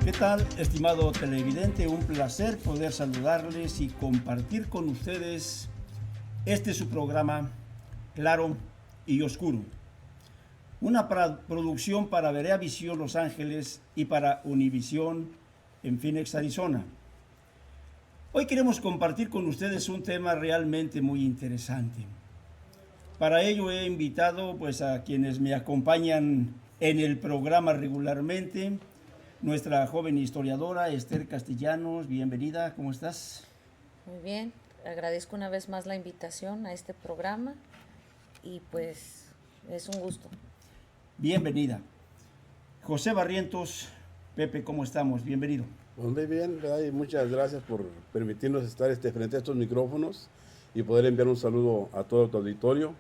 ¿Qué tal, estimado televidente? Un placer poder saludarles y compartir con ustedes este su programa Claro y Oscuro. Una producción para Berea Visión Los Ángeles y para Univisión en Phoenix, Arizona. Hoy queremos compartir con ustedes un tema realmente muy interesante. Para ello he invitado a quienes me acompañan en el programa regularmente. Nuestra joven historiadora Esther Castellanos, bienvenida, ¿cómo estás? Muy bien, agradezco una vez más la invitación a este programa y pues es un gusto. Bienvenida. José Barrientos, Pepe, ¿cómo estamos? Bienvenido. Pues muy bien, ¿verdad? Y muchas gracias por permitirnos estar frente a estos micrófonos y poder enviar un saludo a todo tu auditorio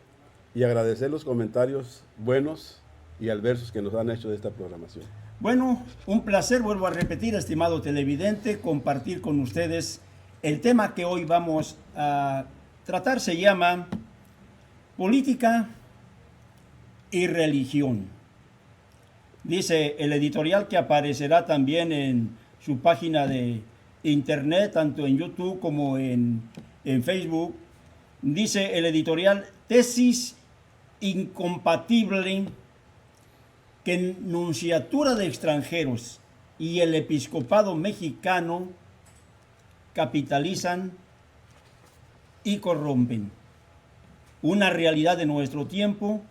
y agradecer los comentarios buenos y adversos que nos han hecho de esta programación. Bueno, un placer, vuelvo a repetir, estimado televidente, compartir con ustedes el tema que hoy vamos a tratar. Se llama Política y Religión. Dice el editorial, que aparecerá también en su página de internet, tanto en YouTube como en Facebook. Dice el editorial: tesis incompatible que Nunciatura de Extranjeros y el Episcopado Mexicano capitalizan y corrompen. Una realidad de nuestro tiempo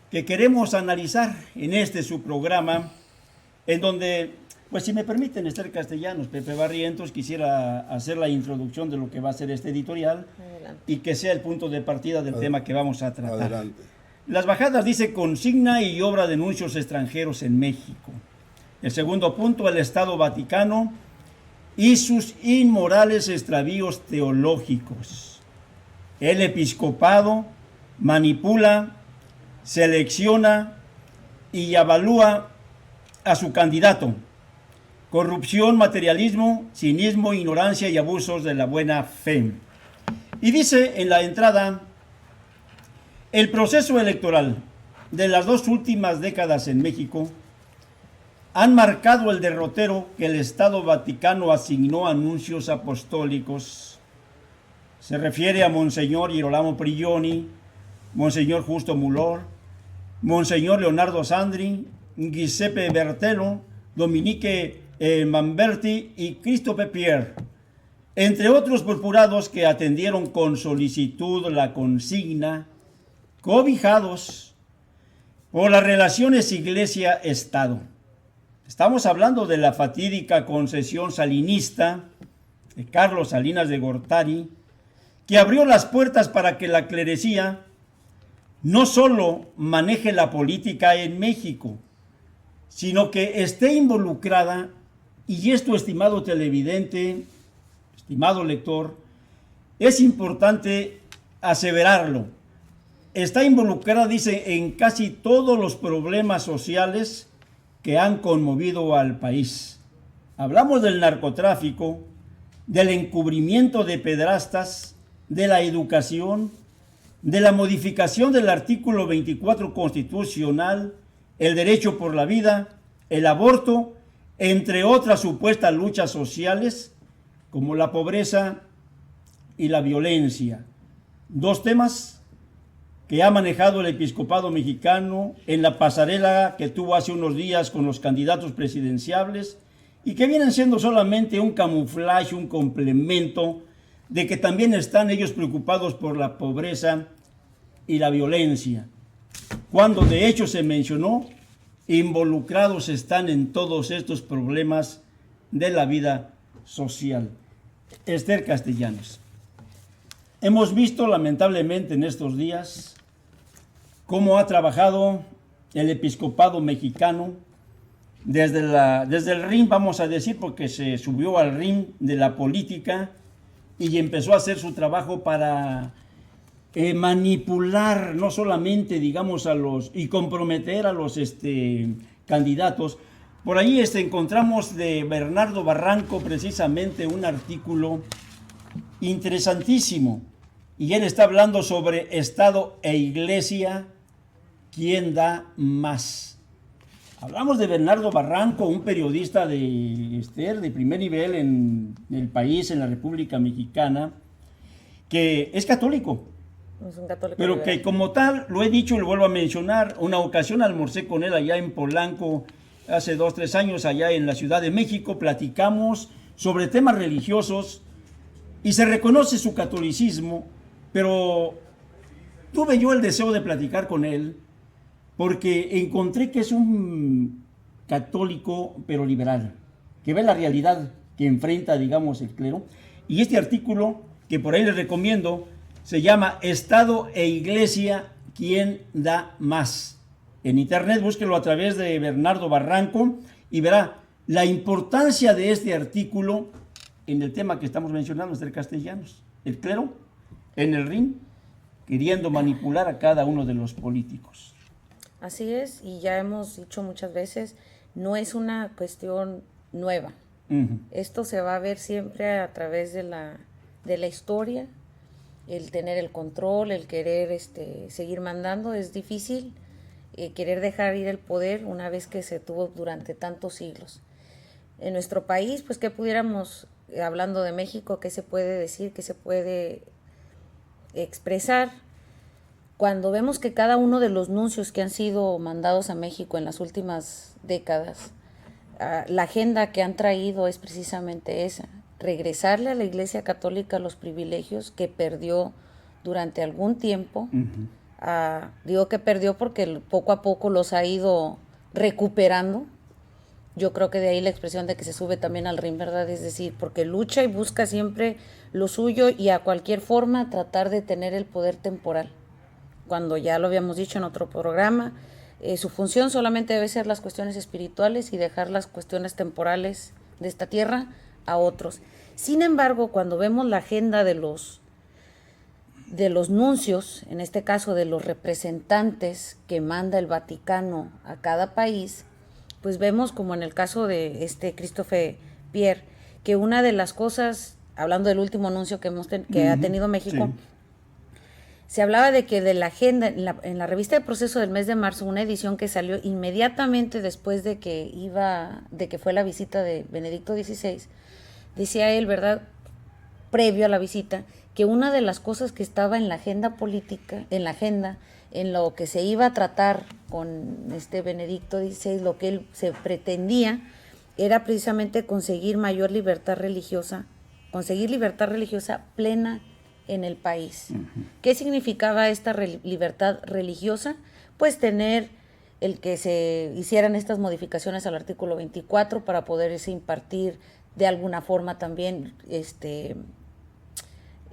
que queremos analizar en este su programa, en donde, pues si me permiten, Esther Castellanos, Pepe Barrientos, quisiera hacer la introducción de lo que va a ser este editorial. Adelante. Y que sea el punto de partida del tema que vamos a tratar. Adelante. Las bajadas, dice: consigna y obra de nuncios extranjeros en México. El segundo punto: el Estado Vaticano y sus inmorales extravíos teológicos. El episcopado manipula, selecciona y avalúa a su candidato. Corrupción, materialismo, cinismo, ignorancia y abusos de la buena fe. Y dice en la entrada: el proceso electoral de las dos últimas décadas en México han marcado el derrotero que el Estado Vaticano asignó a nuncios apostólicos. Se refiere a Monseñor Girolamo Prigioni, Monseñor Justo Mulor, Monseñor Leonardo Sandri, Giuseppe Bertelo, Dominique Mamberti y Christophe Pierre, entre otros purpurados que atendieron con solicitud la consigna, cobijados por las relaciones Iglesia-Estado. Estamos hablando de la fatídica concesión salinista de Carlos Salinas de Gortari, que abrió las puertas para que la clerecía no solo maneje la política en México, sino que esté involucrada, y esto, estimado televidente, estimado lector, es importante aseverarlo, está involucrada, dice, en casi todos los problemas sociales que han conmovido al país. Hablamos del narcotráfico, del encubrimiento de pederastas, de la educación, de la modificación del artículo 24 constitucional, el derecho por la vida, el aborto, entre otras supuestas luchas sociales, como la pobreza y la violencia. Dos temas que ha manejado el episcopado mexicano en la pasarela que tuvo hace unos días con los candidatos presidenciables, y que vienen siendo solamente un camuflaje, un complemento de que también están ellos preocupados por la pobreza y la violencia, cuando de hecho se mencionó: involucrados están en todos estos problemas de la vida social. Esther Castellanos, hemos visto lamentablemente en estos días cómo ha trabajado el episcopado mexicano desde el ring, vamos a decir, porque se subió al ring de la política y empezó a hacer su trabajo para manipular no solamente, digamos, y comprometer a los candidatos. Por ahí encontramos de Bernardo Barranco precisamente un artículo interesantísimo, y él está hablando sobre Estado e Iglesia, ¿quién da más? Hablamos de Bernardo Barranco, un periodista de primer nivel en el país, en la República Mexicana, que es católico. Es un católico Pero liberal. que como tal, lo he dicho y lo vuelvo a mencionar, una ocasión almorcé con él allá en Polanco, hace 2, 3 años, allá en la Ciudad de México, platicamos sobre temas religiosos y se reconoce su catolicismo, pero tuve yo el deseo de platicar con él porque encontré que es un católico pero liberal, que ve la realidad que enfrenta, digamos, el clero. Y este artículo, que por ahí les recomiendo, se llama Estado e Iglesia, ¿quién da más? En internet búsquelo a través de Bernardo Barranco y verá la importancia de este artículo en el tema que estamos mencionando, ser castellanos. El clero en el ring queriendo manipular a cada uno de los políticos. Así es, y ya hemos dicho muchas veces, no es una cuestión nueva. Esto se va a ver siempre a través de la historia, el tener el control, el querer seguir mandando, es difícil querer dejar ir el poder una vez que se tuvo durante tantos siglos. En nuestro país, pues, ¿qué pudiéramos, hablando de México, qué se puede decir, qué se puede expresar? Cuando vemos que cada uno de los nuncios que han sido mandados a México en las últimas décadas, la agenda que han traído es precisamente esa, regresarle a la Iglesia Católica los privilegios que perdió durante algún tiempo. Digo que perdió porque poco a poco los ha ido recuperando. Yo creo que de ahí la expresión de que se sube también al ring, ¿verdad? Es decir, porque lucha y busca siempre lo suyo y a cualquier forma tratar de tener el poder temporal. Cuando ya lo habíamos dicho en otro programa, su función solamente debe ser las cuestiones espirituales y dejar las cuestiones temporales de esta tierra a otros. Sin embargo, cuando vemos la agenda de los nuncios, en este caso de los representantes que manda el Vaticano a cada país, pues vemos, como en el caso de Christophe Pierre, que una de las cosas, hablando del último nuncio que ha tenido México, sí, se hablaba de que de la agenda, en la revista de Proceso del mes de marzo, una edición que salió inmediatamente después de que fue la visita de Benedicto XVI, decía él, ¿verdad?, previo a la visita, que una de las cosas que estaba en la agenda política, en lo que se iba a tratar con Benedicto XVI, lo que él se pretendía, era precisamente conseguir mayor libertad religiosa, plena en el país. ¿Qué significaba esta libertad religiosa? Pues tener el que se hicieran estas modificaciones al artículo 24 para poderse impartir de alguna forma también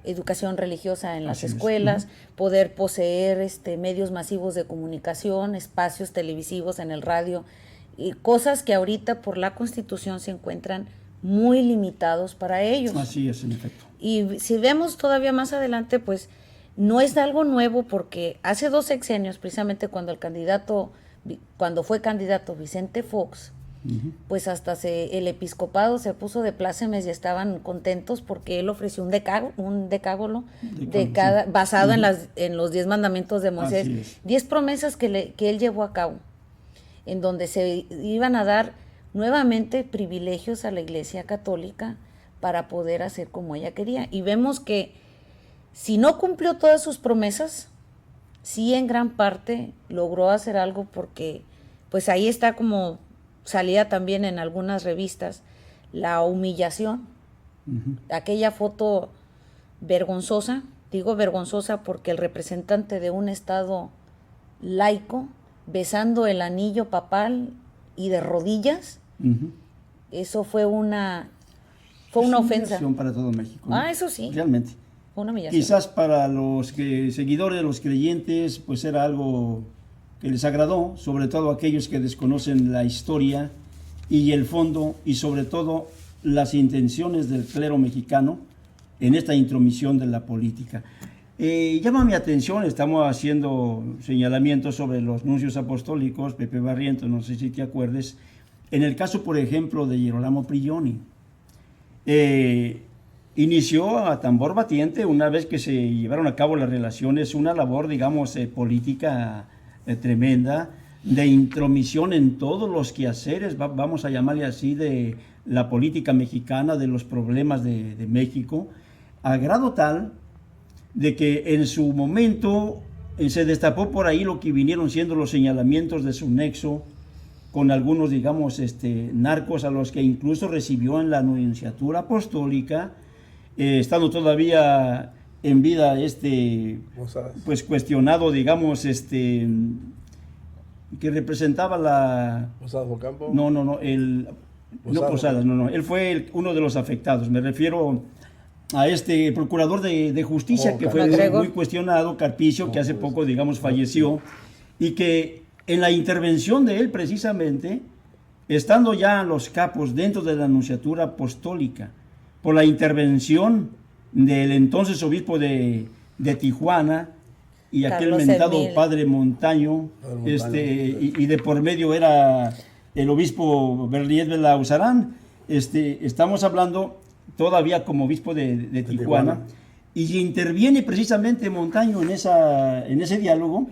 educación religiosa en las escuelas, poder poseer medios masivos de comunicación, espacios televisivos en el radio, y cosas que ahorita por la Constitución se encuentran muy limitados para ellos. Así es, en efecto. Y si vemos todavía más adelante, pues no es algo nuevo, porque hace 2 sexenios, precisamente cuando fue candidato Vicente Fox, pues hasta el episcopado se puso de plácemes y estaban contentos porque él ofreció un decálogo basado en los 10 mandamientos de Moisés, 10 promesas que él llevó a cabo, en donde se iban a dar nuevamente privilegios a la Iglesia Católica para poder hacer como ella quería. Y vemos que si no cumplió todas sus promesas, sí en gran parte logró hacer algo, porque pues ahí está, como salía también en algunas revistas, la humillación, aquella foto vergonzosa, digo vergonzosa porque el representante de un estado laico besando el anillo papal y de rodillas, eso fue una ofensa para todo México, ¿no? Eso sí. Realmente. Fue una humillación. Quizás para los seguidores de los creyentes, pues era algo que les agradó, sobre todo aquellos que desconocen la historia y el fondo, y sobre todo las intenciones del clero mexicano en esta intromisión de la política. Llama mi atención, estamos haciendo señalamientos sobre los nuncios apostólicos, Pepe Barrientos, no sé si te acuerdes, en el caso, por ejemplo, de Girolamo Prigioni. Inició a tambor batiente, una vez que se llevaron a cabo las relaciones, una labor, digamos, política tremenda, de intromisión en todos los quehaceres, vamos a llamarle así, de la política mexicana, de los problemas de México, a grado tal de que en su momento se destapó por ahí lo que vinieron siendo los señalamientos de su nexo con algunos, digamos, narcos a los que incluso recibió en la nunciatura apostólica, estando todavía en vida, pues cuestionado, digamos, que representaba la... ¿Posadas Ocampo? No, Posadas, él fue uno de los afectados, me refiero a procurador de justicia, que fue muy cuestionado, Carpicio, que hace poco, digamos, falleció, y que en la intervención de él, precisamente, estando ya los capos dentro de la nunciatura apostólica, por la intervención del entonces obispo de Tijuana, y aquel Carlos mentado Emil. padre Montaño, y de por medio era el obispo Berliet de la Usarán, estamos hablando todavía como obispo de Tijuana, y interviene precisamente Montaño en ese diálogo,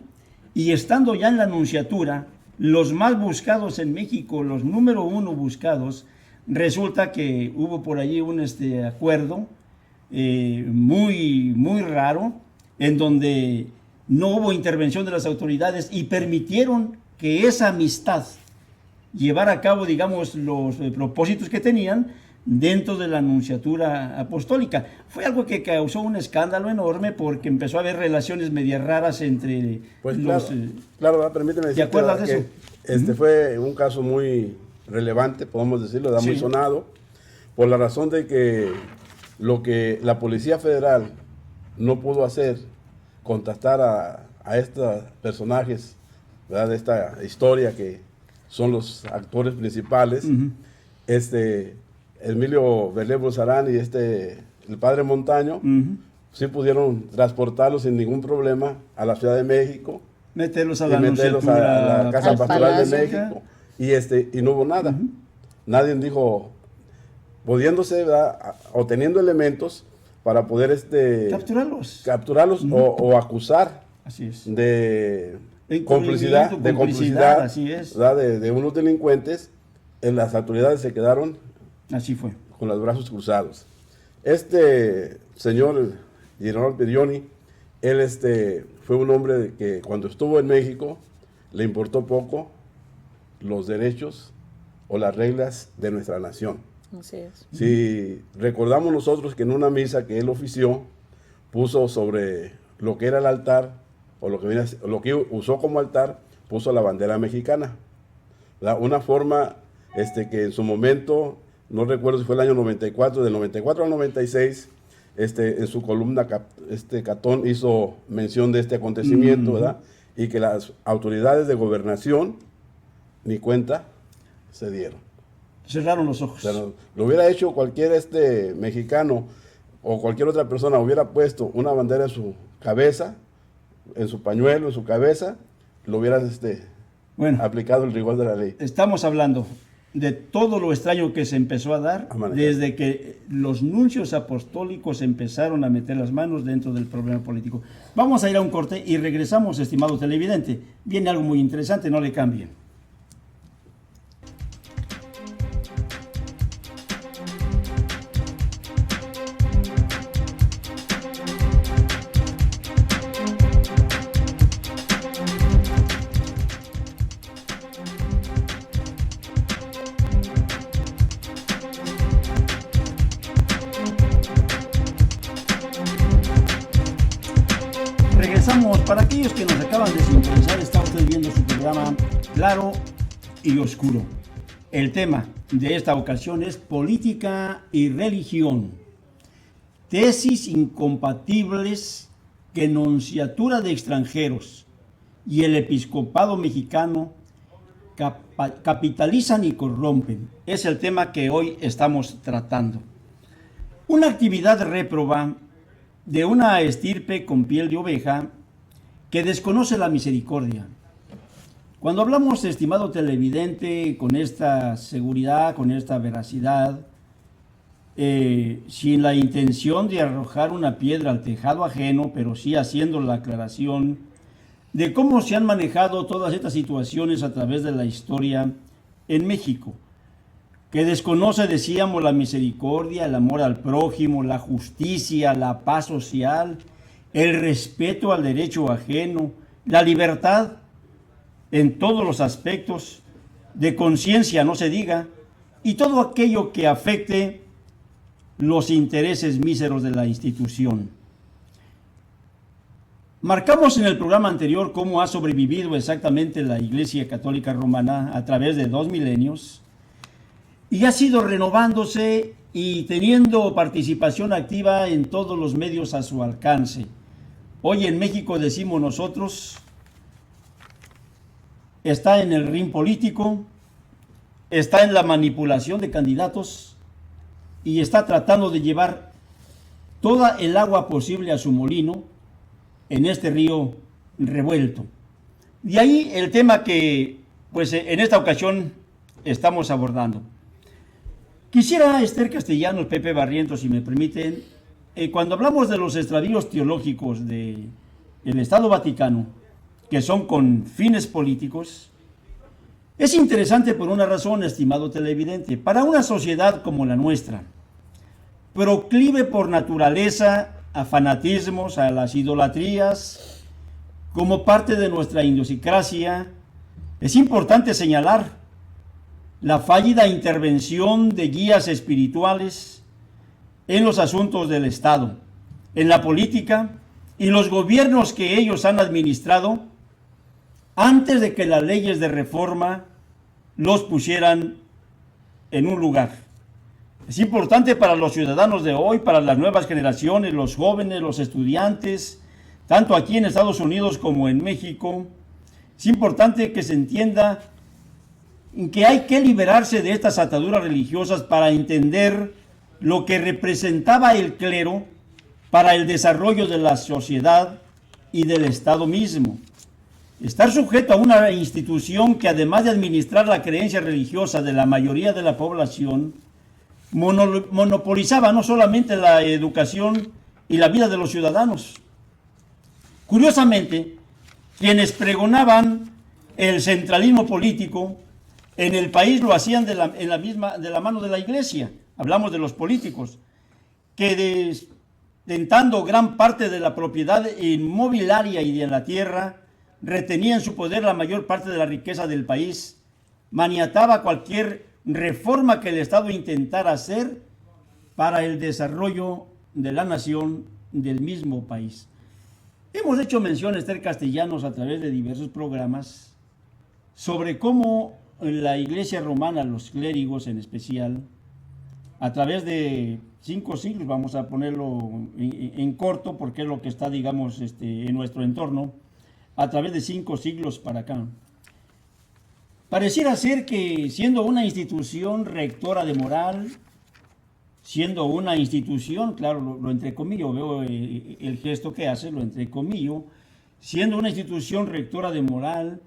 y estando ya en la nunciatura, los más buscados en México, los número 1 buscados, resulta que hubo por allí un acuerdo muy, muy raro, en donde no hubo intervención de las autoridades y permitieron que esa amistad llevara a cabo, digamos, los propósitos que tenían dentro de la nunciatura apostólica. Fue algo que causó un escándalo enorme porque empezó a haber relaciones medias raras entre los... Claro, permíteme decir. ¿Te acuerdas de eso? Fue un caso muy relevante, podemos decirlo, muy Sí. sonado, por la razón de que lo que la Policía Federal no pudo hacer, contactar a estos personajes, ¿verdad?, de esta historia que son los actores principales, Emilio Berliet Bozarán y el padre Montaño, sí pudieron transportarlos sin ningún problema a la Ciudad de México, meterlos a y la meterlos nunciatura, a la Casa al Pastoral de palacio. México, y no hubo nada. Nadie dijo, pudiéndose, ¿verdad?, o teniendo elementos para poder capturarlos o acusar Así es. de Encubrimiento, complicidad, así es. ¿verdad?, de unos delincuentes. En las autoridades se quedaron Así fue. con los brazos cruzados. Señor General Pirioni, él fue un hombre que cuando estuvo en México le importó poco los derechos o las reglas de nuestra nación. Así es. Si recordamos nosotros que en una misa que él ofició, puso sobre lo que era el altar, o lo que usó como altar, puso la bandera mexicana, ¿verdad? Una forma que en su momento, no recuerdo si fue el año 94, del 94 al 96, en su columna Catón hizo mención de este acontecimiento, ¿verdad? Y que las autoridades de gobernación ni cuenta se dieron. Cerraron los ojos. O sea, lo hubiera hecho cualquier mexicano o cualquier otra persona, hubiera puesto una bandera en su cabeza, en su pañuelo, en su cabeza, lo hubieran Bueno, aplicado el rigor de la ley. estamos hablando de todo lo extraño que se empezó a dar desde que los nuncios apostólicos empezaron a meter las manos dentro del problema político. Vamos a ir a un corte y regresamos, estimado televidente. Viene algo muy interesante, no le cambien. Regresamos. Para aquellos que nos acaban de sintonizar, está usted viendo su programa Claro y Oscuro. El tema de esta ocasión es política y religión. Tesis incompatibles que nunciatura de extranjeros y el episcopado mexicano capitalizan y corrompen. Es el tema que hoy estamos tratando. Una actividad réproba de una estirpe con piel de oveja que desconoce la misericordia. Cuando hablamos, estimado televidente, con esta seguridad, con esta veracidad, sin la intención de arrojar una piedra al tejado ajeno, pero sí haciendo la aclaración de cómo se han manejado todas estas situaciones a través de la historia en México, que desconoce, decíamos, la misericordia, el amor al prójimo, la justicia, la paz social, el respeto al derecho ajeno, la libertad en todos los aspectos, de conciencia no se diga, y todo aquello que afecte los intereses míseros de la institución. Marcamos en el programa anterior cómo ha sobrevivido exactamente la Iglesia Católica Romana a través de 2 milenios y ha sido renovándose y teniendo participación activa en todos los medios a su alcance. Hoy en México, decimos nosotros, está en el ring político, está en la manipulación de candidatos y está tratando de llevar toda el agua posible a su molino en este río revuelto. De ahí el tema que, pues, en esta ocasión estamos abordando. Quisiera, Esther Castellanos, Pepe Barrientos, si me permiten, cuando hablamos de los extravíos teológicos del Estado Vaticano, que son con fines políticos, es interesante por una razón, estimado televidente. Para una sociedad como la nuestra, proclive por naturaleza a fanatismos, a las idolatrías, como parte de nuestra idiosincrasia, es importante señalar la fallida intervención de guías espirituales en los asuntos del Estado, en la política y los gobiernos que ellos han administrado antes de que las leyes de reforma los pusieran en un lugar. Es importante para los ciudadanos de hoy, para las nuevas generaciones, los jóvenes, los estudiantes, tanto aquí en Estados Unidos como en México. Es importante que se entienda que hay que liberarse de estas ataduras religiosas para entender lo que representaba el clero para el desarrollo de la sociedad y del Estado mismo. Estar sujeto a una institución que, además de administrar la creencia religiosa de la mayoría de la población, monopolizaba no solamente la educación y la vida de los ciudadanos. Curiosamente, quienes pregonaban el centralismo político en el país lo hacían de la mano de la Iglesia. Hablamos de los políticos, que detentando gran parte de la propiedad inmobiliaria y de la tierra, retenía en su poder la mayor parte de la riqueza del país, maniataba cualquier reforma que el Estado intentara hacer para el desarrollo de la nación, del mismo país. Hemos hecho mención, Esther Castellanos, a través de diversos programas, sobre cómo la Iglesia Romana, los clérigos en especial, a través de 5 siglos, vamos a ponerlo en corto, porque es lo que está, digamos, en nuestro entorno, a través de 5 siglos para acá, pareciera ser que, siendo una institución rectora de moral, siendo una institución, claro, lo entrecomillo, veo el gesto que hace, lo entrecomillo, siendo una institución rectora de moral,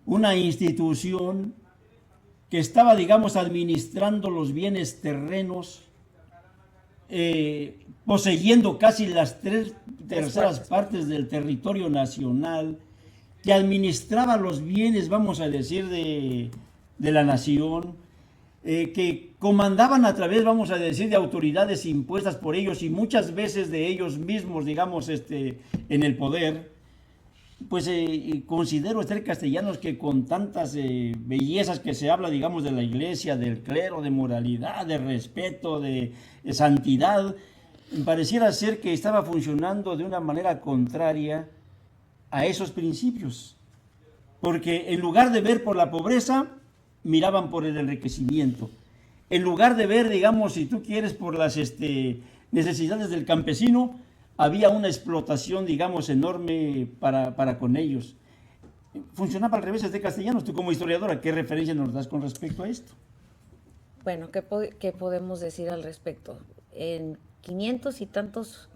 una institución que estaba, digamos, administrando los bienes terrenos, poseyendo casi las 3/3 partes del territorio nacional, que administraba los bienes, vamos a decir, de la nación, que comandaban a través, vamos a decir, de autoridades impuestas por ellos y muchas veces de ellos mismos, digamos, en el poder. Pues considero, Esther Castellanos, que con tantas bellezas que se habla, digamos, de la Iglesia, del clero, de moralidad, de respeto, de santidad, pareciera ser que estaba funcionando de una manera contraria a esos principios, porque en lugar de ver por la pobreza, miraban por el enriquecimiento. En lugar de ver, digamos, si tú quieres, por las necesidades del campesino, había una explotación, digamos, enorme para con ellos. Funcionaba al revés de Castellanos. Tú, como historiadora, ¿qué referencia nos das con respecto a esto? Bueno, ¿qué podemos decir al respecto? En 500 y tantos,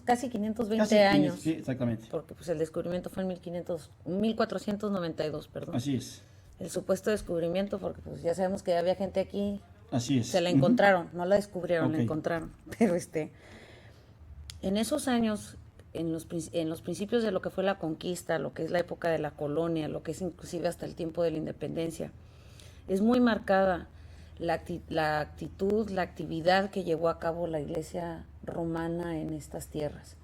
casi 520 casi años. Sí, exactamente. Porque pues, el descubrimiento fue en 1492, perdón. Así es. El supuesto descubrimiento, porque pues ya sabemos que había gente aquí. Así es. Se la encontraron, no la descubrieron, la encontraron. Pero en esos años en los principios de lo que fue la conquista, lo que es la época de la colonia, lo que es inclusive hasta el tiempo de la independencia, es muy marcada la actitud, la actividad que llevó a cabo la Iglesia romana en estas tierras.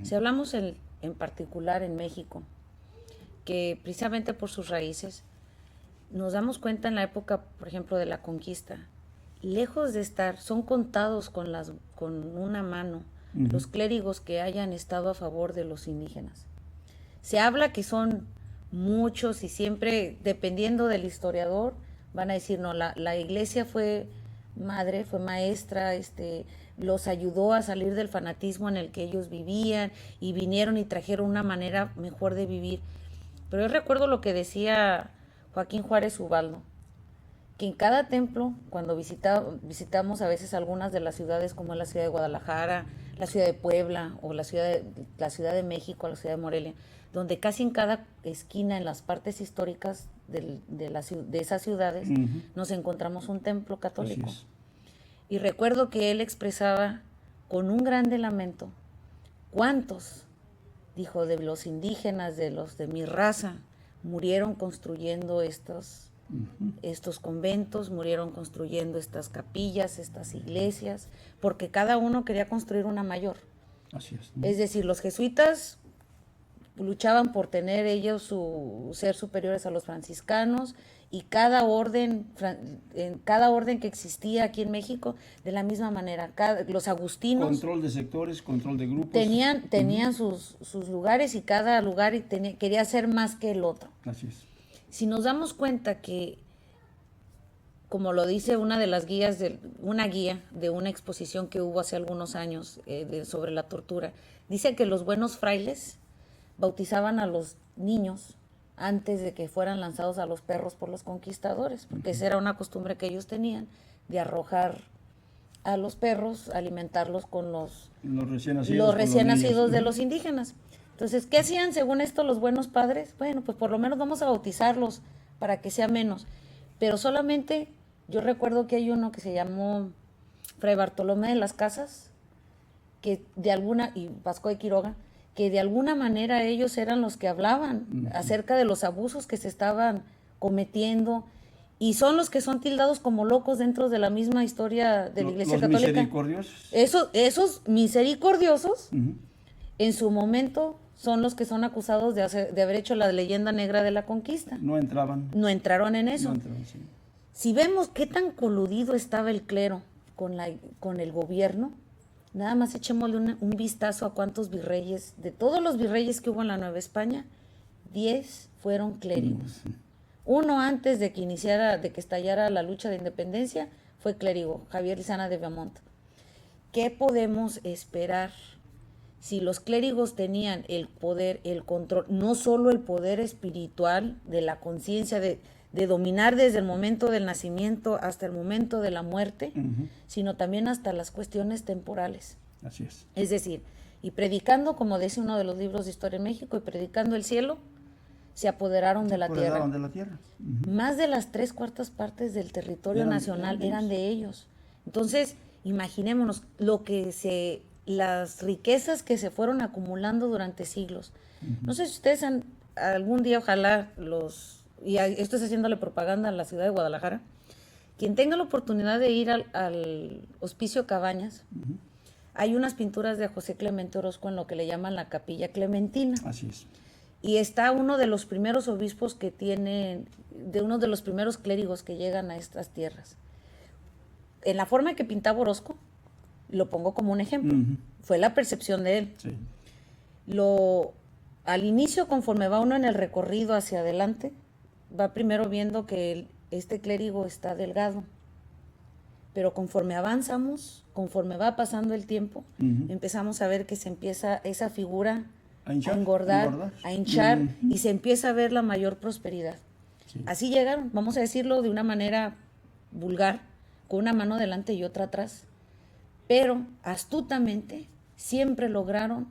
Si hablamos en particular en México, que precisamente por sus raíces, nos damos cuenta en la época, por ejemplo, de la conquista, lejos de estar, son contados con una mano los clérigos que hayan estado a favor de los indígenas. Se habla que son muchos y siempre, dependiendo del historiador, van a decir, no, la iglesia fue madre, fue maestra, los ayudó a salir del fanatismo en el que ellos vivían y vinieron y trajeron una manera mejor de vivir. Pero yo recuerdo lo que decía Joaquín Juárez Ubaldo, que en cada templo, cuando visitamos a veces algunas de las ciudades como la ciudad de Guadalajara, la ciudad de Puebla o la ciudad de México, la ciudad de Morelia, donde casi en cada esquina, en las partes históricas de esas ciudades, nos encontramos un templo católico. Y recuerdo que él expresaba con un grande lamento, ¿cuántos, dijo, de los indígenas, de los de mi raza, murieron construyendo estos conventos, murieron construyendo estas capillas, estas iglesias, porque cada uno quería construir una mayor? Así es. Es decir, los jesuitas luchaban por tener ellos ser superiores a los franciscanos, y cada orden que existía aquí en México, de la misma manera, los agustinos, control de sectores, control de grupos, tenían sus lugares, y cada lugar quería ser más que el otro. Así es. Si nos damos cuenta que, como lo dice una de las guías, una guía de una exposición que hubo hace algunos años sobre la tortura, dice que los buenos frailes bautizaban a los niños antes de que fueran lanzados a los perros por los conquistadores, porque esa era una costumbre que ellos tenían, de arrojar a los perros, alimentarlos con los recién nacidos de los indígenas. Entonces, ¿qué hacían según esto los buenos padres? Bueno, pues por lo menos vamos a bautizarlos para que sea menos. Pero solamente, yo recuerdo que hay uno que se llamó Fray Bartolomé de las Casas, y Vasco de Quiroga, que de alguna manera ellos eran los que hablaban acerca de los abusos que se estaban cometiendo, y son los que son tildados como locos dentro de la misma historia de la Iglesia Católica. Misericordiosos. Esos misericordiosos, en su momento, son los que son acusados de haber hecho la leyenda negra de la conquista. No entraron en eso. Sí. Si vemos qué tan coludido estaba el clero con el gobierno, nada más echémosle un vistazo a cuántos virreyes, de todos los virreyes que hubo en la Nueva España, 10 fueron clérigos. Uno, antes de que estallara la lucha de independencia, fue clérigo, Javier Lizana de Beaumont. ¿Qué podemos esperar si los clérigos tenían el poder, el control, no solo el poder espiritual de la conciencia, de dominar desde el momento del nacimiento hasta el momento de la muerte, sino también hasta las cuestiones temporales? Así es. Es decir, y predicando, como dice uno de los libros de historia en México, y predicando el cielo, se apoderaron de la tierra. Más de las 3/4 partes del territorio nacional eran de ellos. Entonces, imaginémonos las riquezas que se fueron acumulando durante siglos. No sé si ustedes algún día, ojalá y esto es haciéndole propaganda a la ciudad de Guadalajara, quien tenga la oportunidad de ir al Hospicio Cabañas, hay unas pinturas de José Clemente Orozco en lo que le llaman la Capilla Clementina. Así es. Y está uno de los primeros obispos de uno de los primeros clérigos que llegan a estas tierras. En la forma que pintaba Orozco, lo pongo como un ejemplo, fue la percepción de él. Sí. Al inicio, conforme va uno en el recorrido hacia adelante, va primero viendo que este clérigo está delgado, pero conforme avanzamos, conforme va pasando el tiempo, empezamos a ver que se empieza esa figura a engordar, a hinchar, y se empieza a ver la mayor prosperidad. Sí. Así llegaron, vamos a decirlo de una manera vulgar, con una mano delante y otra atrás, pero astutamente siempre lograron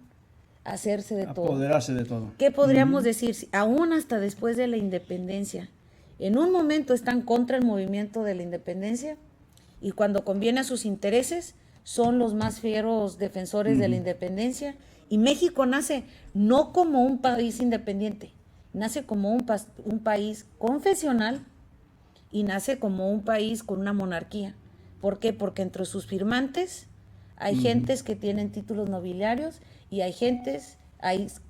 hacerse de todo. Apoderarse de todo. ¿Qué podríamos decir? Aún hasta después de la independencia, en un momento están contra el movimiento de la independencia, y cuando conviene a sus intereses, son los más fieros defensores de la independencia. Y México nace no como un país independiente, nace como un país confesional y nace como un país con una monarquía. ¿Por qué? Porque entre sus firmantes hay gentes que tienen títulos nobiliarios y hay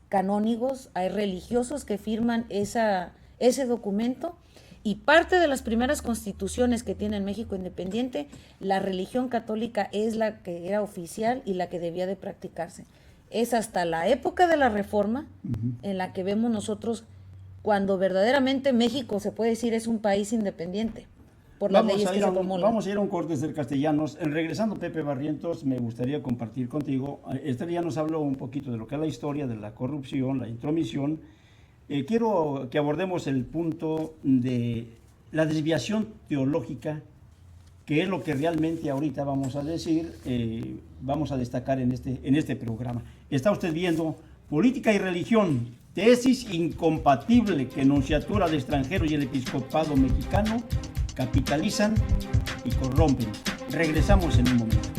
canónigos, hay religiosos que firman ese documento. Y parte de las primeras constituciones que tiene México independiente, la religión católica es la que era oficial y la que debía de practicarse. Es hasta la época de la Reforma en la que vemos nosotros cuando verdaderamente México, se puede decir, es un país independiente por las leyes que se promulgan. Vamos a ir a un corte de Castellanos. Regresando, Pepe Barrientos, me gustaría compartir contigo. Esther ya nos habló un poquito de lo que es la historia de la corrupción, la intromisión. Quiero que abordemos el punto de la desviación teológica, que es lo que realmente ahorita vamos a decir, vamos a destacar en este programa. Está usted viendo Política y Religión, tesis incompatible que Nunciatura de Extranjeros y el Episcopado Mexicano capitalizan y corrompen. Regresamos en un momento.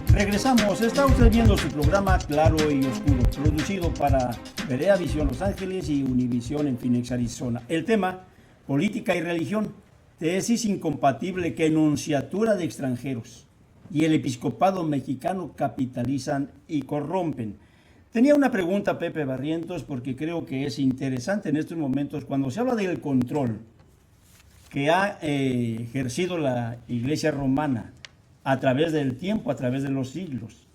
Regresamos, está usted viendo su programa Claro y Oscuro, producido para Berea Visión Los Ángeles y Univisión en Phoenix, Arizona. El tema, Política y Religión, tesis incompatible que Nunciatura de Extranjeros y el Episcopado Mexicano capitalizan y corrompen. Tenía una pregunta, Pepe Barrientos, porque creo que es interesante en estos momentos cuando se habla del control que ha ejercido la Iglesia Romana a través del tiempo, a través de los siglos.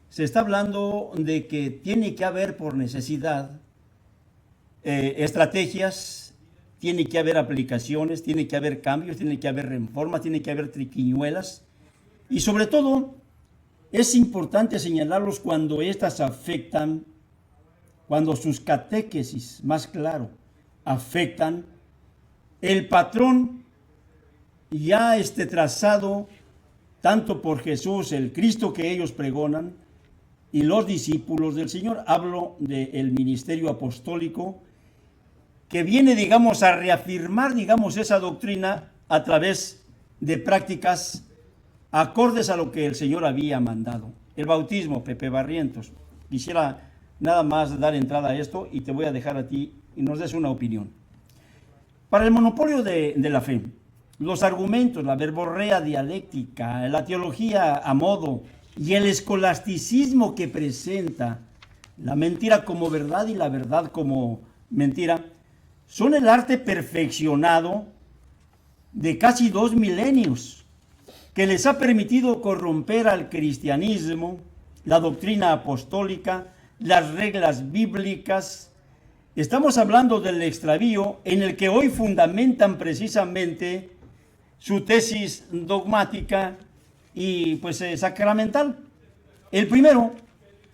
Se está hablando de que tiene que haber por necesidad estrategias, tiene que haber aplicaciones, tiene que haber cambios, tiene que haber reformas, tiene que haber triquiñuelas. Y sobre todo, es importante señalarlos cuando estas afectan, cuando sus catequesis, más claro, afectan el patrón ya trazado tanto por Jesús, el Cristo que ellos pregonan, y los discípulos del Señor. Hablo del ministerio apostólico que viene, digamos, a reafirmar, digamos, esa doctrina a través de prácticas acordes a lo que el Señor había mandado. El bautismo, Pepe Barrientos. Quisiera nada más dar entrada a esto y te voy a dejar a ti y nos des una opinión. Para el monopolio de la fe, los argumentos, la verborrea dialéctica, la teología a modo y el escolasticismo que presenta la mentira como verdad y la verdad como mentira, son el arte perfeccionado de casi 2 milenios que les ha permitido corromper al cristianismo, la doctrina apostólica, las reglas bíblicas. Estamos hablando del extravío en el que hoy fundamentan precisamente su tesis dogmática y pues sacramental. El primero,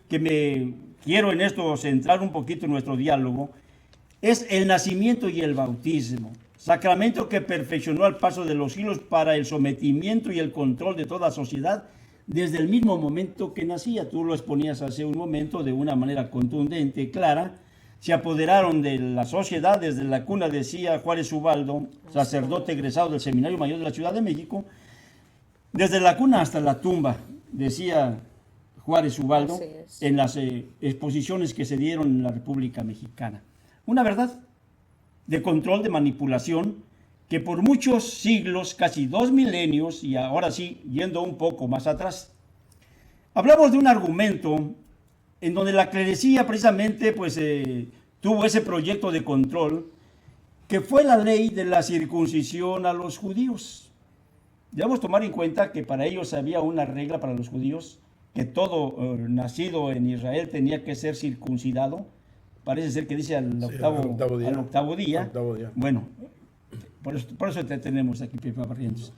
que me quiero en esto centrar un poquito en nuestro diálogo, es el nacimiento y el bautismo, sacramento que perfeccionó al paso de los siglos para el sometimiento y el control de toda sociedad desde el mismo momento que nacía. Tú lo exponías hace un momento de una manera contundente, clara. Se apoderaron de la sociedad desde la cuna, decía Juárez Ubaldo, sacerdote egresado del Seminario Mayor de la Ciudad de México, desde la cuna hasta la tumba, decía Juárez Ubaldo, en las exposiciones que se dieron en la República Mexicana. Una verdad de control, de manipulación, que por muchos siglos, casi 2 milenios, y ahora sí, yendo un poco más atrás, hablamos de un argumento en donde la clerecía precisamente pues, tuvo ese proyecto de control, que fue la ley de la circuncisión a los judíos. Debemos tomar en cuenta que para ellos había una regla para los judíos, que todo nacido en Israel tenía que ser circuncidado. Parece ser que dice al octavo día. Bueno, por eso te tenemos aquí, Pepe Barrientos.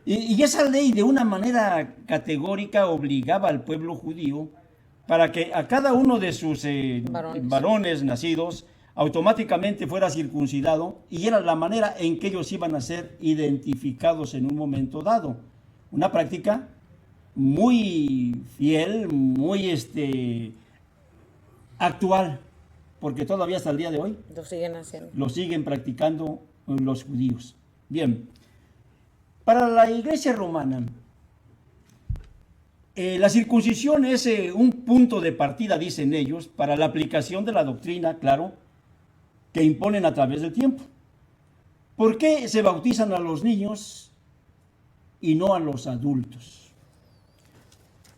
Y esa ley de una manera categórica obligaba al pueblo judío para que a cada uno de sus varones nacidos, automáticamente fuera circuncidado, y era la manera en que ellos iban a ser identificados en un momento dado. Una práctica muy fiel, muy actual, porque todavía hasta el día de hoy Lo siguen haciendo. lo siguen practicando los judíos. Bien, para la iglesia romana, la circuncisión es un punto de partida, dicen ellos, para la aplicación de la doctrina, claro, que imponen a través del tiempo. ¿Por qué se bautizan a los niños y no a los adultos?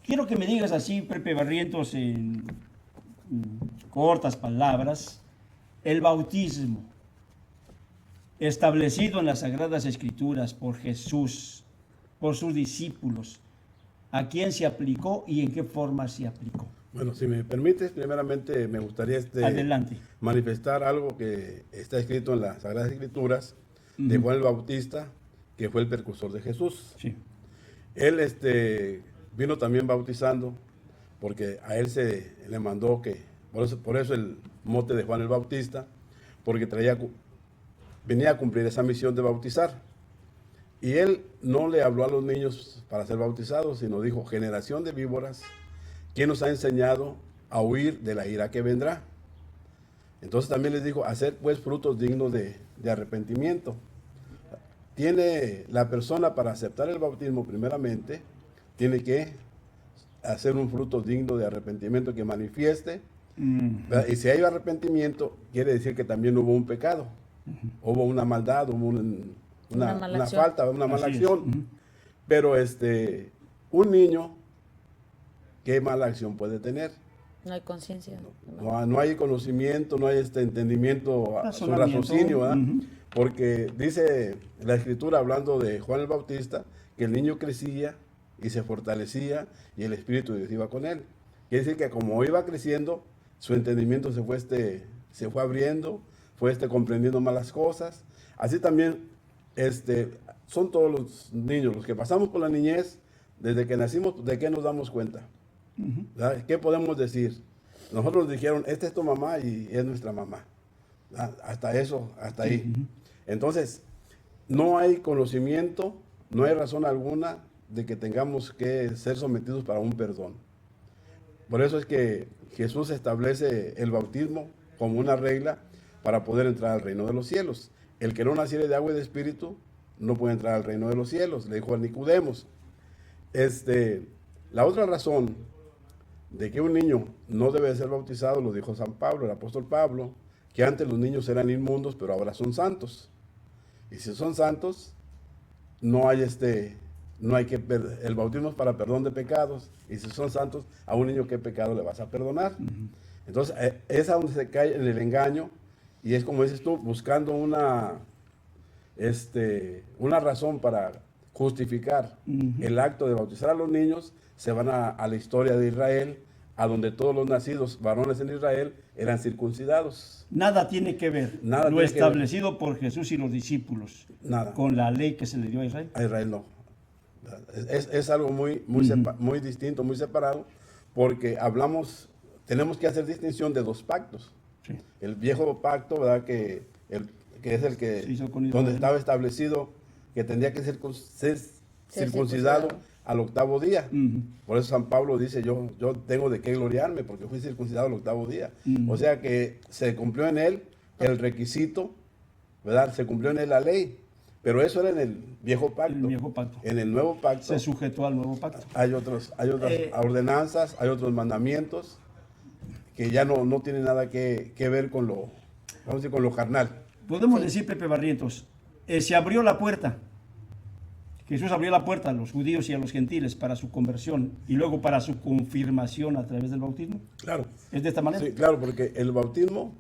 Quiero que me digas así, Pepe Barrientos, en cortas palabras, el bautismo establecido en las Sagradas Escrituras por Jesús, por sus discípulos, ¿a quién se aplicó y en qué forma se aplicó? Bueno, si me permites, primeramente me gustaría Adelante. manifestar algo que está escrito en las Sagradas Escrituras de Juan el Bautista, que fue el precursor de Jesús. Sí. Él vino también bautizando, porque a él se le mandó que, por eso el mote de Juan el Bautista, porque venía a cumplir esa misión de bautizar. Y él no le habló a los niños para ser bautizados, sino dijo: generación de víboras, ¿quién nos ha enseñado a huir de la ira que vendrá? Entonces también les dijo: hacer pues frutos dignos de arrepentimiento. Tiene la persona, para aceptar el bautismo, primeramente, tiene que hacer un fruto digno de arrepentimiento que manifieste. Y si hay arrepentimiento, quiere decir que también hubo un pecado, hubo una maldad, hubo una falta, una mala acción. Pero un niño, ¿qué mala acción puede tener? No hay conciencia. No hay conocimiento, no hay entendimiento, su raciocinio, ¿verdad? Porque dice la Escritura, hablando de Juan el Bautista, que el niño crecía y se fortalecía y el Espíritu de Dios iba con él. Quiere decir que como iba creciendo, su entendimiento se fue abriendo, fue comprendiendo más las cosas. Así también son todos los niños, los que pasamos por la niñez, desde que nacimos, ¿de qué nos damos cuenta? ¿Qué podemos decir? Nosotros nos dijeron: esta es tu mamá y es nuestra mamá. Hasta eso, hasta ahí. Entonces, no hay conocimiento, no hay razón alguna de que tengamos que ser sometidos para un perdón. Por eso es que Jesús establece el bautismo como una regla para poder entrar al reino de los cielos. El que no naciere de agua y de espíritu no puede entrar al reino de los cielos, le dijo a Nicodemos. La otra razón de que un niño no debe ser bautizado, lo dijo San Pablo, el apóstol Pablo, que antes los niños eran inmundos, pero ahora son santos. Y si son santos, no hay el bautismo es para perdón de pecados. Y si son santos, a un niño, ¿qué pecado le vas a perdonar? Entonces, es a donde se cae en el engaño, y es como dices tú, buscando una razón para justificar el acto de bautizar a los niños. Se van a la historia de Israel, a donde todos los nacidos varones en Israel eran circuncidados. Nada tiene que ver lo establecido por Jesús y los discípulos con la ley que se le dio a Israel. A Israel no. Es algo muy distinto, muy separado, porque tenemos que hacer distinción de dos pactos. Sí. El viejo pacto, ¿verdad? Que es el que donde estaba establecido que tendría que ser circuncidado al octavo día. Por eso San Pablo dice: yo tengo de qué gloriarme, porque fui circuncidado al octavo día. O sea que se cumplió en él el requisito, ¿verdad? Se cumplió en él la ley. Pero eso era en el viejo pacto. En el nuevo pacto se sujetó al nuevo pacto. Hay otras ordenanzas, hay otros mandamientos que ya no tienen nada que ver con lo carnal. Podemos decir, Pepe Barrientos, se abrió la puerta. Jesús abrió la puerta a los judíos y a los gentiles para su conversión y luego para su confirmación a través del bautismo. Claro. ¿Es de esta manera? Sí, claro, porque el bautismo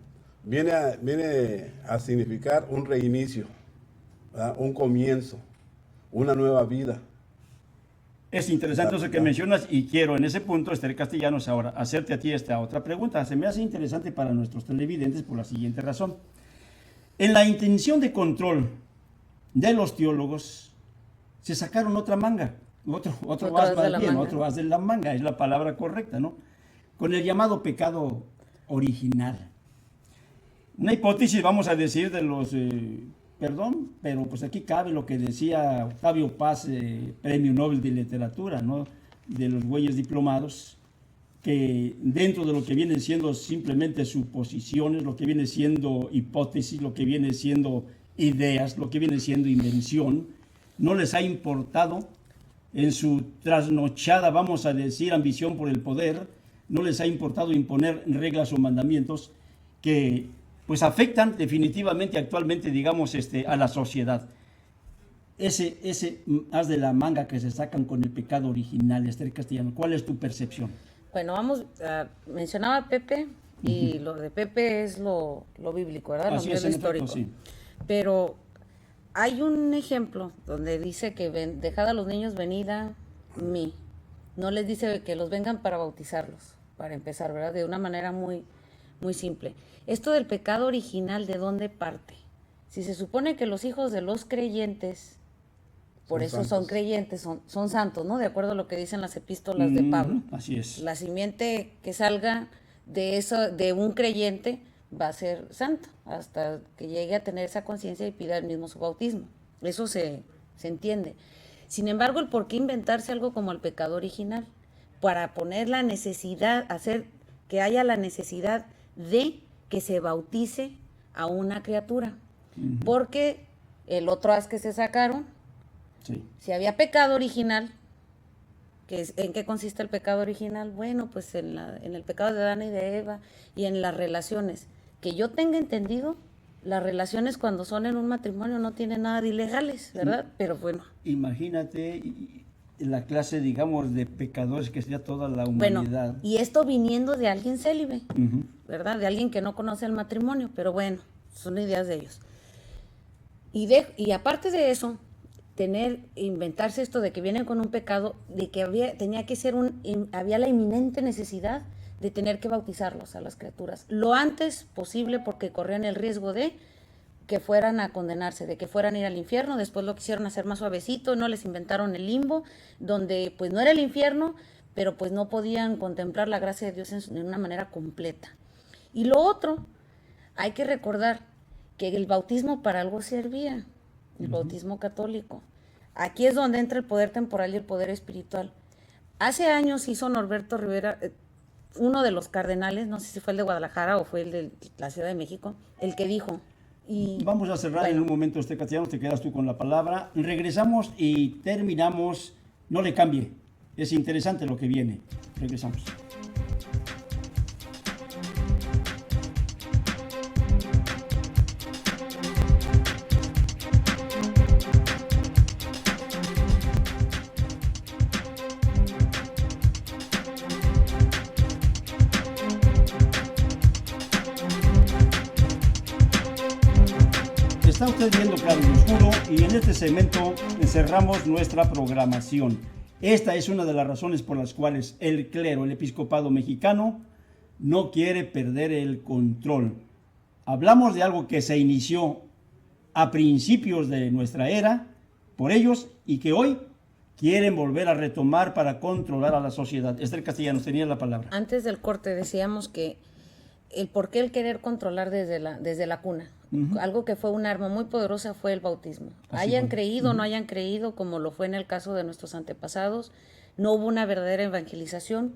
viene a significar un reinicio, ¿verdad? Un comienzo, una nueva vida. Es interesante eso que mencionas, y quiero en ese punto, Esther Castellanos, ahora hacerte a ti esta otra pregunta. Se me hace interesante para nuestros televidentes por la siguiente razón. En la intención de control de los teólogos, se sacaron otra manga, otro as de la manga, es la palabra correcta, ¿no? Con el llamado pecado original. Una hipótesis, vamos a decir, de los... perdón, pero pues aquí cabe lo que decía Octavio Paz, Premio Nobel de Literatura, ¿no? De los güeyes diplomados, que dentro de lo que vienen siendo simplemente suposiciones, lo que viene siendo hipótesis, lo que viene siendo ideas, lo que viene siendo invención, no les ha importado en su trasnochada, vamos a decir, ambición por el poder, no les ha importado imponer reglas o mandamientos que pues afectan definitivamente actualmente, digamos, a la sociedad. Ese haz de la manga que se sacan con el pecado original, Esther Castellano, ¿cuál es tu percepción? Bueno, vamos, mencionaba a Pepe, y lo de Pepe es lo bíblico, ¿verdad? Así Lo es, en histórico. efecto, sí. Pero hay un ejemplo donde dice que dejad a los niños venid a mí. No les dice que los vengan para bautizarlos, para empezar, ¿verdad? De una manera muy, muy simple. Esto del pecado original, ¿de dónde parte? Si se supone que los hijos de los creyentes, por eso son creyentes, son santos, ¿no? De acuerdo a lo que dicen las epístolas de Pablo. Así es. La simiente que salga de eso, de un creyente, va a ser santo, hasta que llegue a tener esa conciencia y pida el mismo su bautismo. Eso se entiende. Sin embargo, el por qué inventarse algo como el pecado original, para poner la necesidad, hacer que haya la necesidad de que se bautice a una criatura. Porque el otro haz que se sacaron, Sí. si había pecado original, ¿en qué consiste el pecado original? Bueno, pues en el pecado de Adán y de Eva y en las relaciones. Que yo tenga entendido, las relaciones cuando son en un matrimonio no tienen nada de ilegales, ¿verdad? Pero bueno. Imagínate la clase, digamos, de pecadores que sería toda la Bueno, humanidad. y esto viniendo de alguien célibe, ¿verdad? De alguien que no conoce el matrimonio, pero bueno, son ideas de ellos. Y aparte de eso, inventarse esto de que vienen con un pecado, de que había la inminente necesidad de tener que bautizarlos a las criaturas lo antes posible, porque corrían el riesgo de que fueran a condenarse, de que fueran a ir al infierno. Después lo quisieron hacer más suavecito, no les inventaron el limbo, donde pues no era el infierno, pero pues no podían contemplar la gracia de Dios en una manera completa. Y lo otro, hay que recordar que el bautismo para algo servía, el bautismo católico. Aquí es donde entra el poder temporal y el poder espiritual. Hace años hizo Norberto Rivera, uno de los cardenales, no sé si fue el de Guadalajara o fue el de la Ciudad de México, el que dijo... Vamos a cerrar en un momento, Castellanos, te quedas tú con la palabra. Regresamos y terminamos. No le cambie, es interesante lo que viene. Regresamos. Está usted viendo Claro y Oscuro, y en este segmento cerramos nuestra programación. Esta es una de las razones por las cuales el clero, el episcopado mexicano, no quiere perder el control. Hablamos de algo que se inició a principios de nuestra era por ellos y que hoy quieren volver a retomar para controlar a la sociedad. Esther Castellanos, tenía la palabra. Antes del corte decíamos que el por qué el querer controlar desde la cuna. Algo que fue un arma muy poderosa fue el bautismo. Hayan creído o no hayan creído, como lo fue en el caso de nuestros antepasados, no hubo una verdadera evangelización,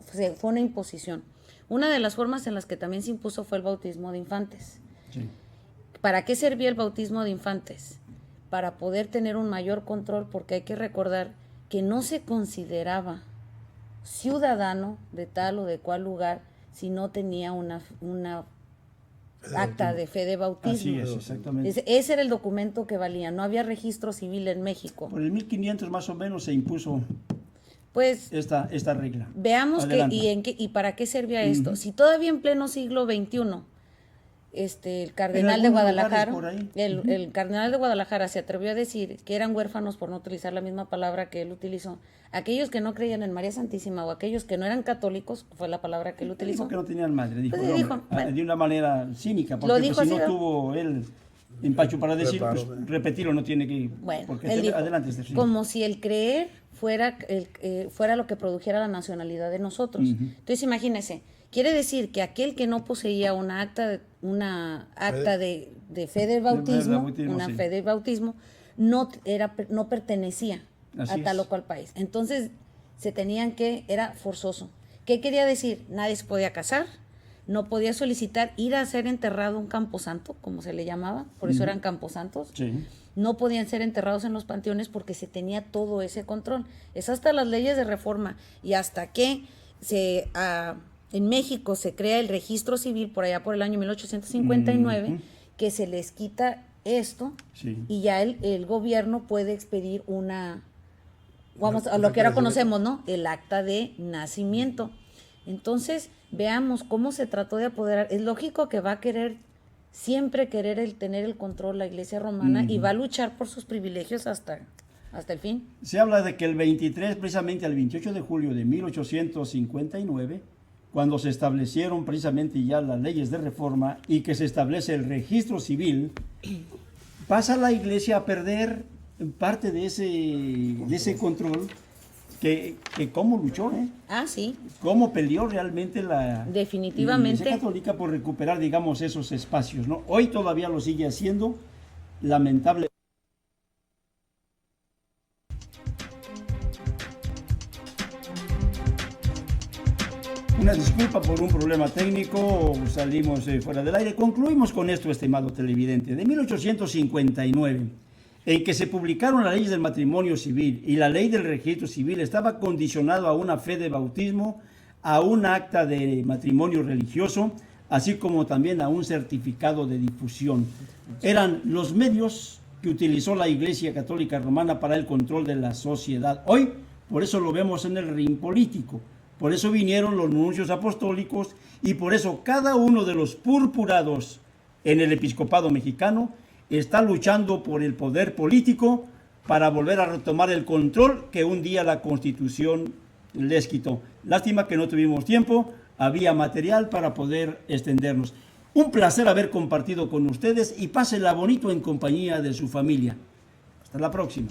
fue una imposición. Una de las formas en las que también se impuso fue el bautismo de infantes. Sí. ¿Para qué servía el bautismo de infantes? Para poder tener un mayor control, porque hay que recordar que no se consideraba ciudadano de tal o de cual lugar si no tenía una acta de fe de bautismo. Así es, exactamente. Ese era el documento que valía, no había registro civil en México. Por el 1500 más o menos se impuso pues esta regla. veamos y para qué servía esto. Si todavía en pleno siglo XXI el cardenal de Guadalajara, el cardenal de Guadalajara se atrevió a decir que eran huérfanos, por no utilizar la misma palabra que él utilizó, aquellos que no creían en María Santísima o aquellos que no eran católicos, fue la palabra que él utilizó. Dijo que no tenían madre, dijo, Pues dijo, de una manera cínica, porque dijo pues, si así, no tuvo él empacho para decir, pues repetirlo no tiene que... Bueno, porque él dijo, adelante, como si el creer fuera lo que produjera la nacionalidad de nosotros. Entonces imagínense, Quiere decir que aquel que no poseía una acta de fe de bautismo, una fe de bautismo, no pertenecía Así a tal es. o cual país. Entonces era forzoso. ¿Qué quería decir? Nadie se podía casar, no podía solicitar ir a ser enterrado un camposanto, como se le llamaba, por eso eran camposantos. Sí. No podían ser enterrados en los panteones porque se tenía todo ese control. Es hasta las leyes de reforma y hasta que en México se crea el registro civil por allá por el año 1859, que se les quita esto, Sí. y ya el gobierno puede expedir a lo que ahora conocemos, ¿no? El acta de nacimiento. Entonces, veamos cómo se trató de apoderar. Es lógico que va a siempre querer tener el control la Iglesia romana, y va a luchar por sus privilegios hasta el fin. Se habla de que el 23, precisamente el 28 de julio de 1859, cuando se establecieron precisamente ya las leyes de reforma y que se establece el registro civil, pasa la Iglesia a perder parte de ese control, que cómo luchó, Sí. cómo peleó realmente la Definitivamente. Iglesia Católica por recuperar, digamos, esos espacios, ¿no? Hoy todavía lo sigue haciendo, lamentable. Una disculpa por un problema técnico, salimos fuera del aire. Concluimos con esto, estimado televidente. De 1859, en que se publicaron las leyes del matrimonio civil y la ley del registro civil, estaba condicionado a una fe de bautismo, a un acta de matrimonio religioso, así como también a un certificado de difusión. Eran los medios que utilizó la Iglesia Católica Romana para el control de la sociedad. Hoy, por eso lo vemos en el ring político. Por eso vinieron los nuncios apostólicos y por eso cada uno de los purpurados en el episcopado mexicano está luchando por el poder político para volver a retomar el control que un día la Constitución les quitó. Lástima que no tuvimos tiempo, había material para poder extendernos. Un placer haber compartido con ustedes y pásenla bonito en compañía de su familia. Hasta la próxima.